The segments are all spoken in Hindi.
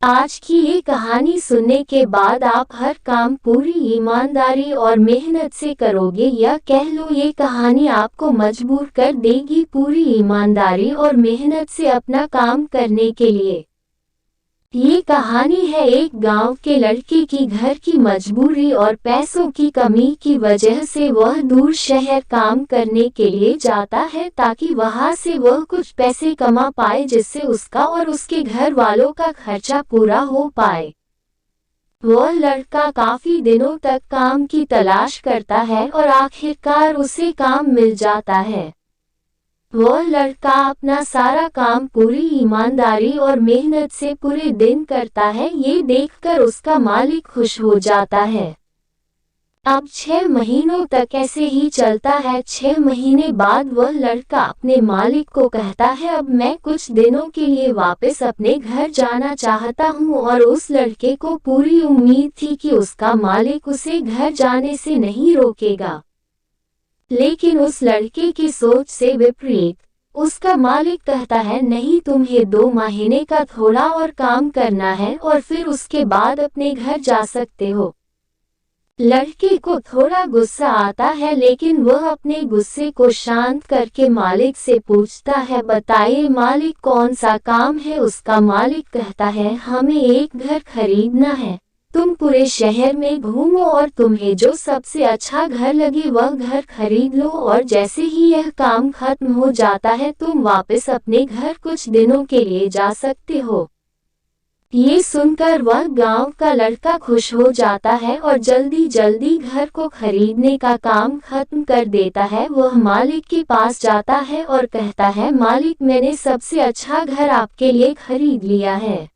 आज की ये कहानी सुनने के बाद आप हर काम पूरी ईमानदारी और मेहनत से करोगे, या कह लो ये कहानी आपको मजबूर कर देगी पूरी ईमानदारी और मेहनत से अपना काम करने के लिए। ये कहानी है एक गांव के लड़के की। घर की मजबूरी और पैसों की कमी की वजह से वह दूर शहर काम करने के लिए जाता है, ताकि वहां से वह कुछ पैसे कमा पाए जिससे उसका और उसके घर वालों का खर्चा पूरा हो पाए। वह लड़का काफी दिनों तक काम की तलाश करता है और आखिरकार उसे काम मिल जाता है। वह लड़का अपना सारा काम पूरी ईमानदारी और मेहनत से पूरे दिन करता है। ये देखकर उसका मालिक खुश हो जाता है। अब 6 महीनों तक ऐसे ही चलता है। 6 महीने बाद वह लड़का अपने मालिक को कहता है, अब मैं कुछ दिनों के लिए वापस अपने घर जाना चाहता हूँ। और उस लड़के को पूरी उम्मीद थी कि उसका मालिक उसे घर जाने से नहीं रोकेगा, लेकिन उस लड़के की सोच से विपरीत उसका मालिक कहता है, नहीं, तुम्हें 2 महीने का थोड़ा और काम करना है और फिर उसके बाद अपने घर जा सकते हो। लड़के को थोड़ा गुस्सा आता है, लेकिन वह अपने गुस्से को शांत करके मालिक से पूछता है, बताइए मालिक, कौन सा काम है। उसका मालिक कहता है, हमें एक घर खरीदना है। तुम पूरे शहर में घूमो और तुम्हें जो सबसे अच्छा घर लगे वह घर खरीद लो, और जैसे ही यह काम खत्म हो जाता है तुम वापस अपने घर कुछ दिनों के लिए जा सकते हो। ये सुनकर वह गांव का लड़का खुश हो जाता है और जल्दी जल्दी घर को खरीदने का काम खत्म कर देता है। वह मालिक के पास जाता है और कहता है, मालिक, मैंने सबसे अच्छा घर आपके लिए खरीद लिया है।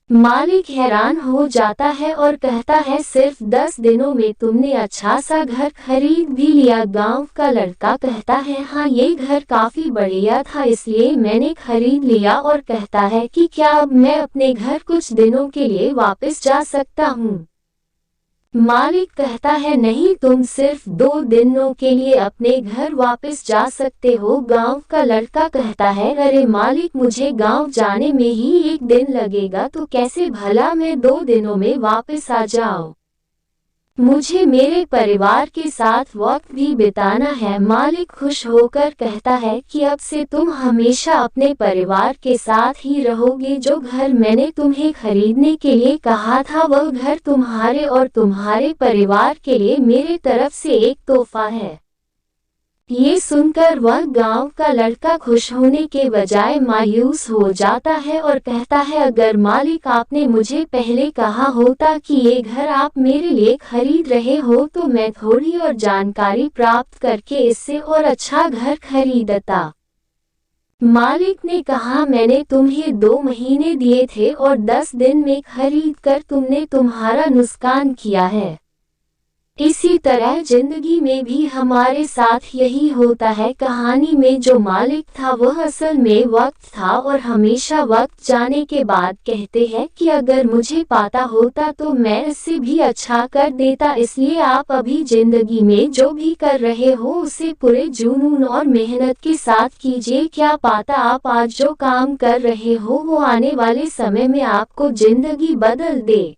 मालिक हैरान हो जाता है और कहता है, सिर्फ 10 दिनों में तुमने अच्छा सा घर खरीद भी लिया। गांव का लड़का कहता है, हाँ, ये घर काफी बढ़िया था इसलिए मैंने खरीद लिया। और कहता है कि क्या अब मैं अपने घर कुछ दिनों के लिए वापस जा सकता हूँ। मालिक कहता है, नहीं, तुम सिर्फ 2 दिनों के लिए अपने घर वापस जा सकते हो। गांव का लड़का कहता है, अरे मालिक, मुझे गांव जाने में ही 1 दिन लगेगा, तो कैसे भला मैं 2 दिनों में वापस आ जाऊं। मुझे मेरे परिवार के साथ वक्त भी बिताना है। मालिक खुश होकर कहता है कि अब से तुम हमेशा अपने परिवार के साथ ही रहोगे। जो घर मैंने तुम्हें खरीदने के लिए कहा था वह घर तुम्हारे और तुम्हारे परिवार के लिए मेरे तरफ से एक तोहफा है। ये सुनकर वह गांव का लड़का खुश होने के बजाय मायूस हो जाता है और कहता है, अगर मालिक आपने मुझे पहले कहा होता कि ये घर आप मेरे लिए खरीद रहे हो तो मैं थोड़ी और जानकारी प्राप्त करके इससे और अच्छा घर खरीदता। मालिक ने कहा, मैंने तुम्हें 2 महीने दिए थे और 10 दिन में खरीद कर तुमने तुम्हारा नुकसान किया है। इसी तरह जिंदगी में भी हमारे साथ यही होता है। कहानी में जो मालिक था वह असल में वक्त था, और हमेशा वक्त जाने के बाद कहते हैं कि अगर मुझे पता होता तो मैं इससे भी अच्छा कर देता। इसलिए आप अभी जिंदगी में जो भी कर रहे हो उसे पूरे जुनून और मेहनत के साथ कीजिए। क्या पता आप आज जो काम कर रहे हो वो आने वाले समय में आपको जिंदगी बदल दे।